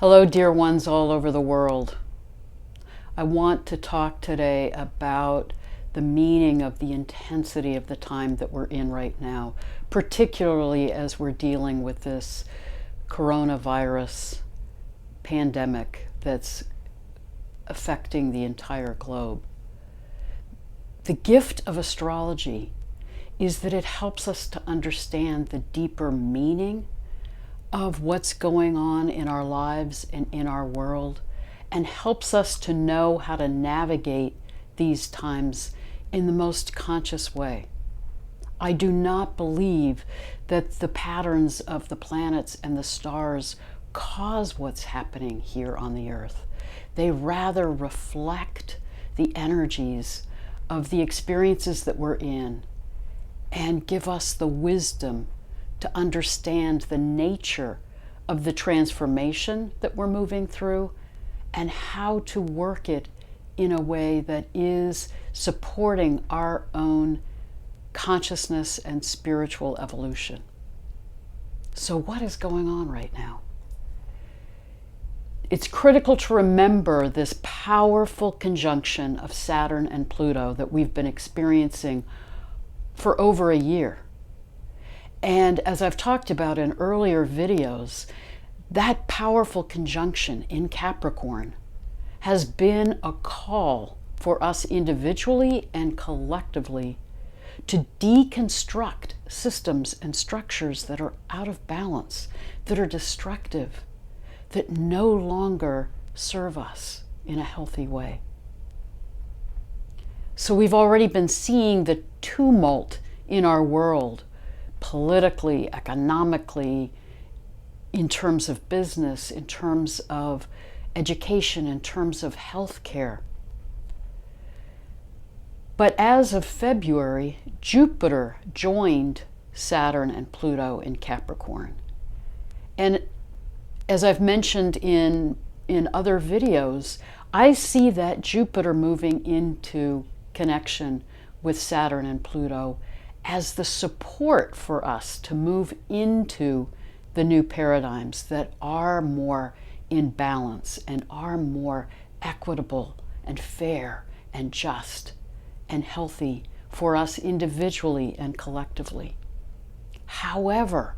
Hello, dear ones all over the world. I want to talk today about the meaning of the intensity of the time that we're in right now, particularly as we're dealing with this coronavirus pandemic that's affecting the entire globe. The gift of astrology is that it helps us to understand the deeper meaning of what's going on in our lives and in our world, and helps us to know how to navigate these times in the most conscious way. I do not believe that the patterns of the planets and the stars cause what's happening here on the earth. They rather reflect the energies of the experiences that we're in and give us the wisdom to understand the nature of the transformation that we're moving through and how to work it in a way that is supporting our own consciousness and spiritual evolution. So what is going on right now? It's critical to remember this powerful conjunction of Saturn and Pluto that we've been experiencing for over a year. And as I've talked about in earlier videos, that powerful conjunction in Capricorn has been a call for us individually and collectively to deconstruct systems and structures that are out of balance, that are destructive, that no longer serve us in a healthy way. So we've already been seeing the tumult in our world, politically, economically, in terms of business, in terms of education, in terms of healthcare. But as of February, Jupiter joined Saturn and Pluto in Capricorn. And as I've mentioned in other videos, I see that Jupiter moving into connection with Saturn and Pluto as the support for us to move into the new paradigms that are more in balance and are more equitable and fair and just and healthy for us individually and collectively. However,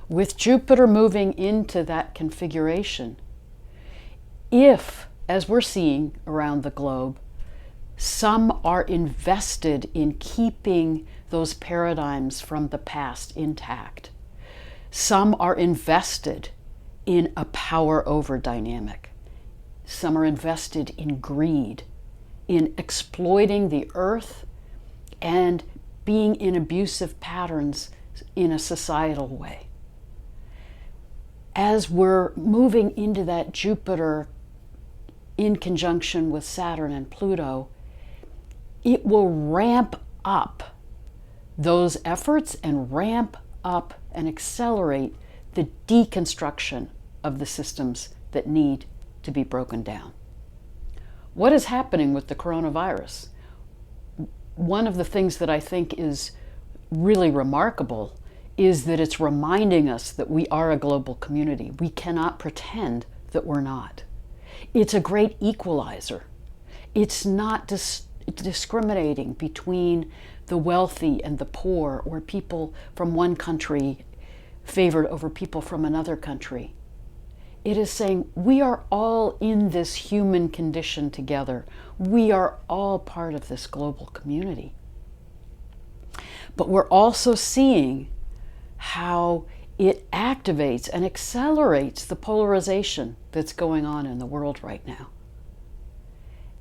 with Jupiter moving into that configuration, if, as we're seeing around the globe, some are invested in keeping those paradigms from the past intact, some are invested in a power over dynamic, some are invested in greed, in exploiting the earth and being in abusive patterns in a societal way. As we're moving into that Jupiter in conjunction with Saturn and Pluto, it will ramp up those efforts and ramp up and accelerate the deconstruction of the systems that need to be broken down. What is happening with the coronavirus? One of the things that I think is really remarkable is that it's reminding us that we are a global community. We cannot pretend that we're not. It's a great equalizer. It's not discriminating between the wealthy and the poor, or people from one country favored over people from another country. It is saying we are all in this human condition together. We are all part of this global community. But we're also seeing how it activates and accelerates the polarization that's going on in the world right now.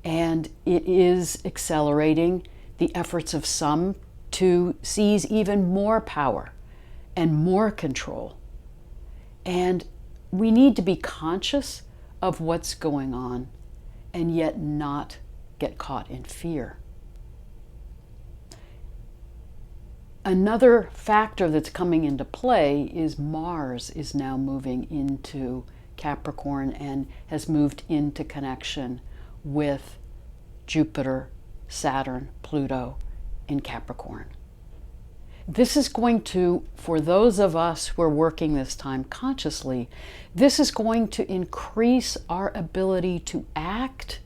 And it is accelerating the efforts of some to seize even more power and more control. And we need to be conscious of what's going on and yet not get caught in fear. Another factor that's coming into play is Mars is now moving into Capricorn and has moved into connection with Jupiter, Saturn, Pluto in Capricorn. This is going to, for those of us who are working this time consciously, this is going to increase our ability to act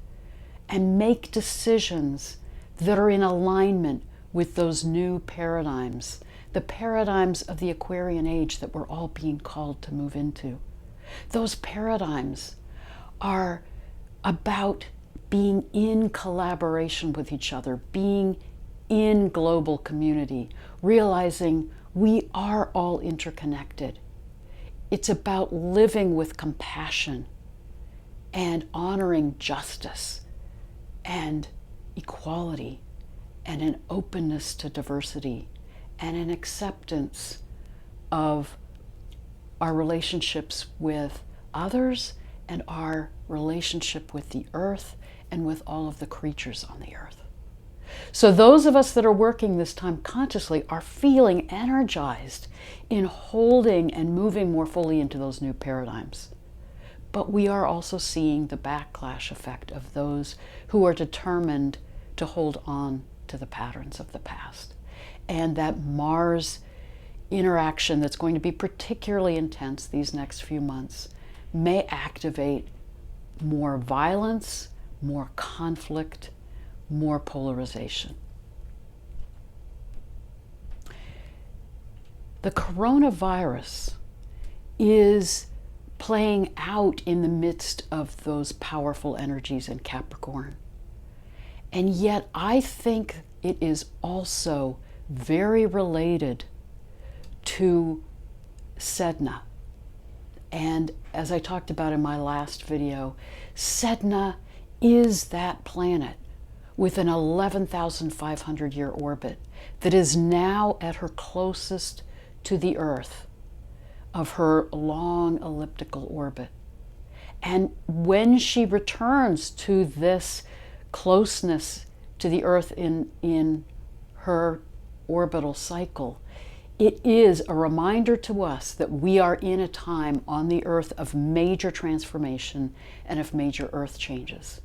and make decisions that are in alignment with those new paradigms, the paradigms of the Aquarian age that we're all being called to move into. Those paradigms are about being in collaboration with each other, being in global community, realizing we are all interconnected. It's about living with compassion and honoring justice and equality and an openness to diversity and an acceptance of our relationships with others and our relationship with the earth and with all of the creatures on the earth. So those of us that are working this time consciously are feeling energized in holding and moving more fully into those new paradigms. But we are also seeing the backlash effect of those who are determined to hold on to the patterns of the past. And that Mars interaction that's going to be particularly intense these next few months may activate more violence, more conflict, more polarization. The coronavirus is playing out in the midst of those powerful energies in Capricorn. And yet I think it is also very related to Sedna. And as I talked about in my last video, Sedna is that planet with an 11,500 year orbit that is now at her closest to the Earth of her long elliptical orbit. And when she returns to this closeness to the Earth in her orbital cycle, it is a reminder to us that we are in a time on the Earth of major transformation and of major Earth changes.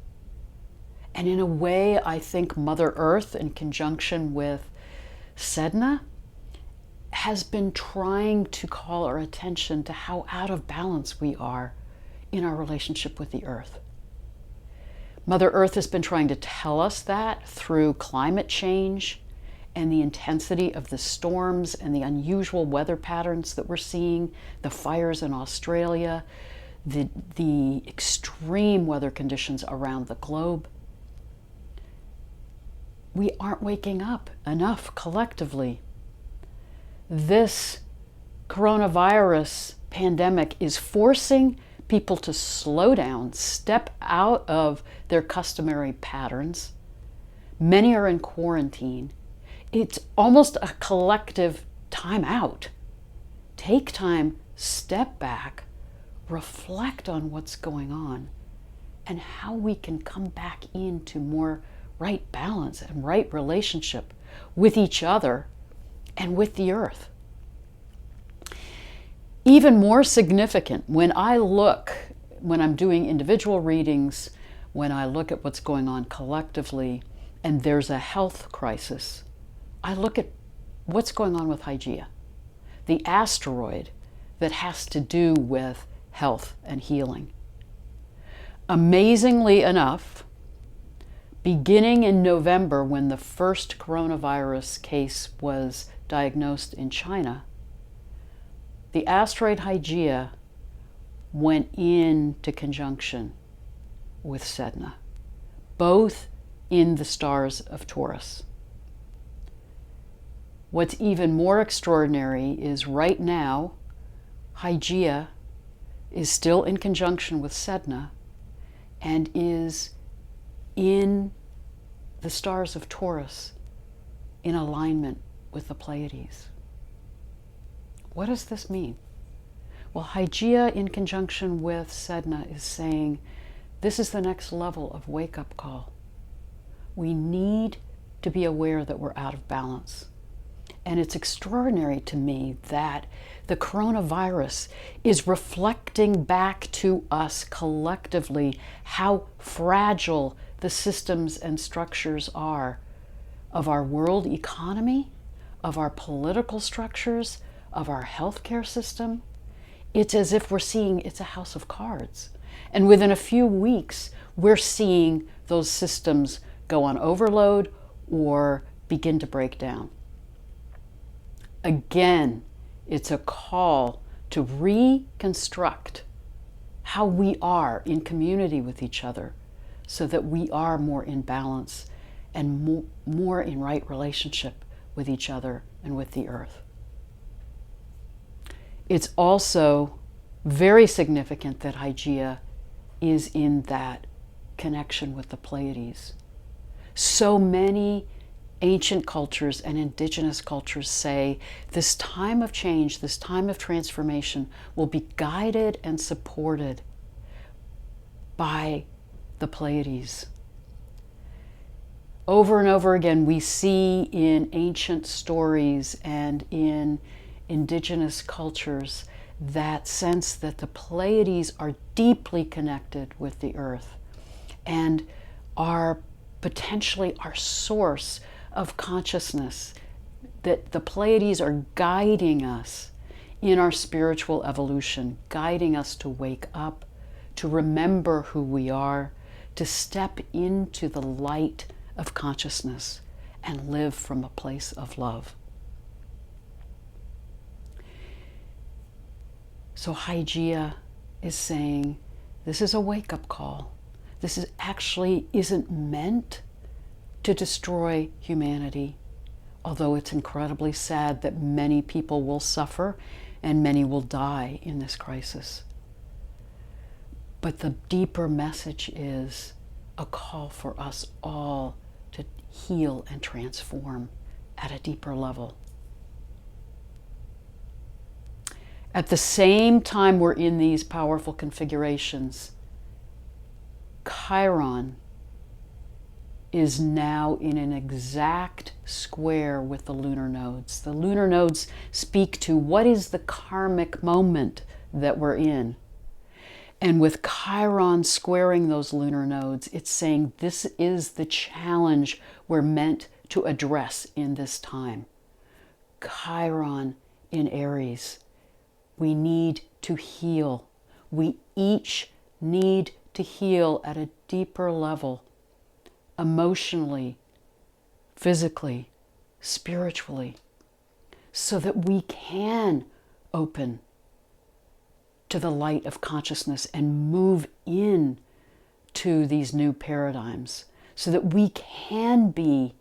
And in a way, I think Mother Earth, in conjunction with Sedna, has been trying to call our attention to how out of balance we are in our relationship with the Earth. Mother Earth has been trying to tell us that through climate change and the intensity of the storms and the unusual weather patterns that we're seeing, the fires in Australia, the extreme weather conditions around the globe. We aren't waking up enough collectively. This coronavirus pandemic is forcing people to slow down, step out of their customary patterns. Many are in quarantine. It's almost a collective time out. Take time, step back, reflect on what's going on and how we can come back into more right balance and right relationship with each other and with the Earth. Even more significant, when I'm doing individual readings, when I look at what's going on collectively and there's a health crisis, I look at what's going on with Hygeia, the asteroid that has to do with health and healing. Amazingly enough, beginning in November, when the first coronavirus case was diagnosed in China, the asteroid Hygeia went into conjunction with Sedna, both in the stars of Taurus. What's even more extraordinary is right now, Hygeia is still in conjunction with Sedna and is in the stars of Taurus in alignment with the Pleiades. What does this mean? Well, Hygeia in conjunction with Sedna is saying this is the next level of wake-up call. We need to be aware that we're out of balance. And it's extraordinary to me that the coronavirus is reflecting back to us collectively how fragile the systems and structures are of our world economy, of our political structures, of our healthcare system, it's as if we're seeing it's a house of cards. And within a few weeks, we're seeing those systems go on overload or begin to break down. Again, it's a call to reconstruct how we are in community with each other so that we are more in balance and more in right relationship with each other and with the earth. It's also very significant that Hygeia is in that connection with the Pleiades. So many ancient cultures and indigenous cultures say this time of change, this time of transformation will be guided and supported by the Pleiades. Over and over again, we see in ancient stories and in indigenous cultures that sense that the Pleiades are deeply connected with the earth and are potentially our source of consciousness, that the Pleiades are guiding us in our spiritual evolution, guiding us to wake up, to remember who we are, to step into the light of consciousness and live from a place of love. So Hygeia is saying, this is a wake-up call. This is actually isn't meant to destroy humanity, although it's incredibly sad that many people will suffer and many will die in this crisis. But the deeper message is a call for us all to heal and transform at a deeper level. At the same time we're in these powerful configurations, Chiron is now in an exact square with the lunar nodes. The lunar nodes speak to what is the karmic moment that we're in. And with Chiron squaring those lunar nodes, it's saying this is the challenge we're meant to address in this time. Chiron in Aries. We need to heal. We each need to heal at a deeper level, emotionally, physically, spiritually, so that we can open to the light of consciousness and move in to these new paradigms, so that we can be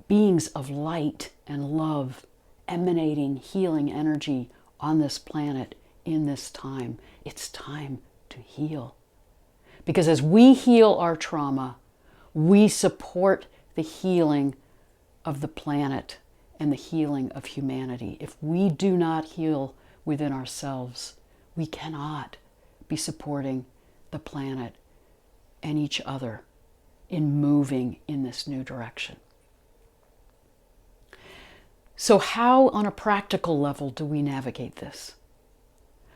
beings of light and love, emanating healing energy on this planet in this time. It's time to heal. Because as we heal our trauma, we support the healing of the planet and the healing of humanity. If we do not heal within ourselves, we cannot be supporting the planet and each other in moving in this new direction. So how, on a practical level, do we navigate this?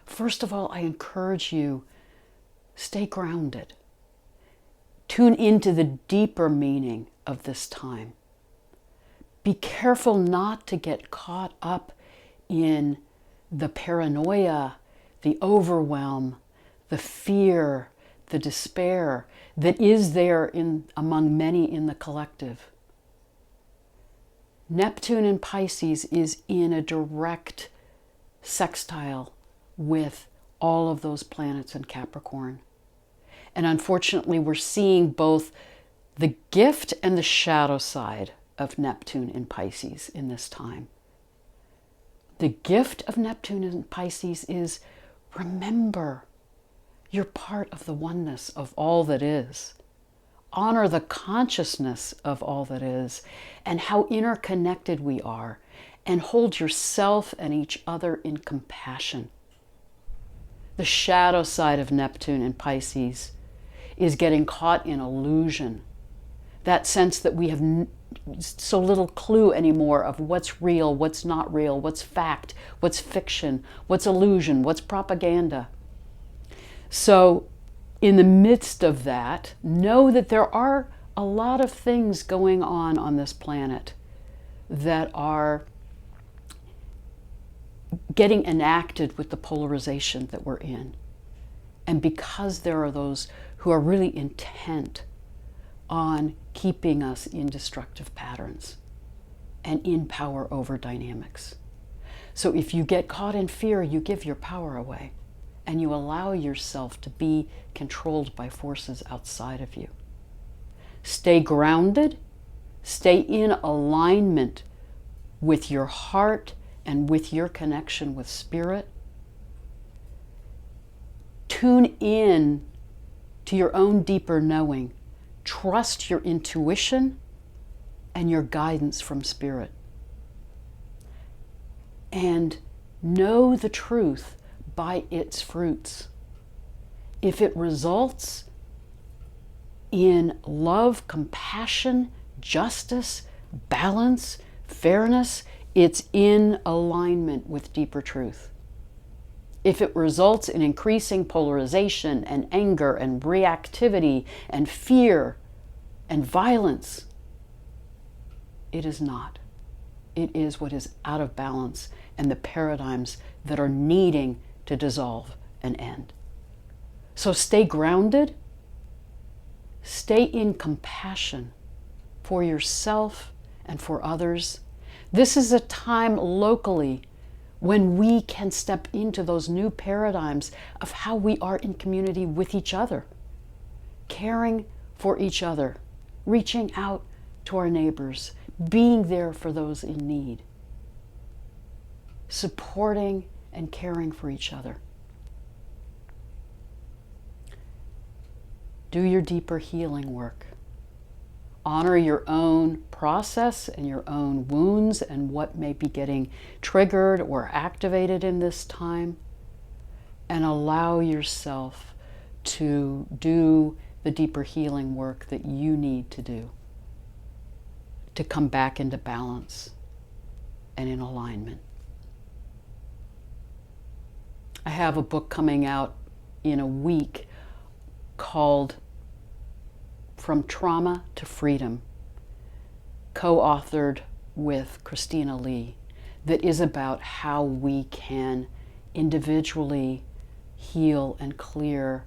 First of all, I encourage you, stay grounded. Tune into the deeper meaning of this time. Be careful not to get caught up in the paranoia, the overwhelm, the fear, the despair that is there among many in the collective. Neptune in Pisces is in a direct sextile with all of those planets in Capricorn. And unfortunately, we're seeing both the gift and the shadow side of Neptune in Pisces in this time. The gift of Neptune in Pisces is, remember, you're part of the oneness of all that is. Honor the consciousness of all that is and how interconnected we are, and hold yourself and each other in compassion. The shadow side of Neptune in Pisces is getting caught in illusion. That sense that we have so little clue anymore of what's real, what's not real, what's fact, what's fiction, what's illusion, what's propaganda. So in the midst of that, know that there are a lot of things going on this planet that are getting enacted with the polarization that we're in. And because there are those who are really intent on keeping us in destructive patterns and in power over dynamics. So if you get caught in fear, you give your power away and you allow yourself to be controlled by forces outside of you. Stay grounded, stay in alignment with your heart and with your connection with spirit. Tune in to your own deeper knowing. Trust your intuition and your guidance from spirit. And know the truth by its fruits. If it results in love, compassion, justice, balance, fairness, it's in alignment with deeper truth. If it results in increasing polarization and anger and reactivity and fear and violence, it is not. It is what is out of balance and the paradigms that are needing to dissolve and end. So stay grounded, stay in compassion for yourself and for others. This is a time locally when we can step into those new paradigms of how we are in community with each other, caring for each other, reaching out to our neighbors, being there for those in need, supporting and caring for each other. Do your deeper healing work. Honor your own process and your own wounds and what may be getting triggered or activated in this time, and allow yourself to do the deeper healing work that you need to do to come back into balance and in alignment. I have a book coming out in a week called From Trauma to Freedom, co-authored with Christina Lee, that is about how we can individually heal and clear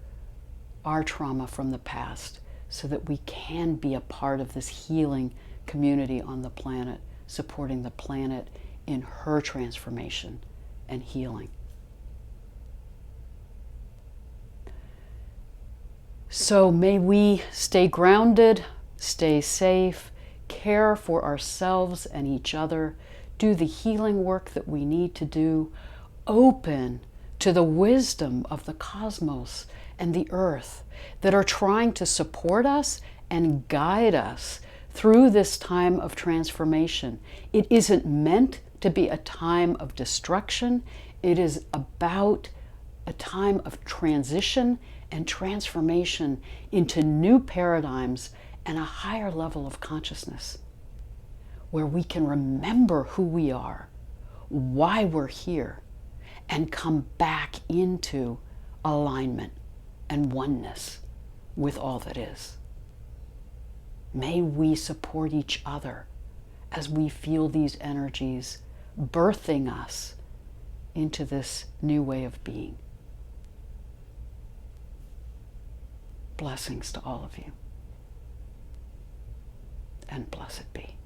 our trauma from the past so that we can be a part of this healing community on the planet, supporting the planet in her transformation and healing. So may we stay grounded, stay safe, care for ourselves and each other, do the healing work that we need to do, open to the wisdom of the cosmos and the earth that are trying to support us and guide us through this time of transformation. It isn't meant to be a time of destruction. It is about a time of transition and transformation into new paradigms and a higher level of consciousness, where we can remember who we are, why we're here, and come back into alignment and oneness with all that is. May we support each other as we feel these energies birthing us into this new way of being. Blessings to all of you, and blessed be.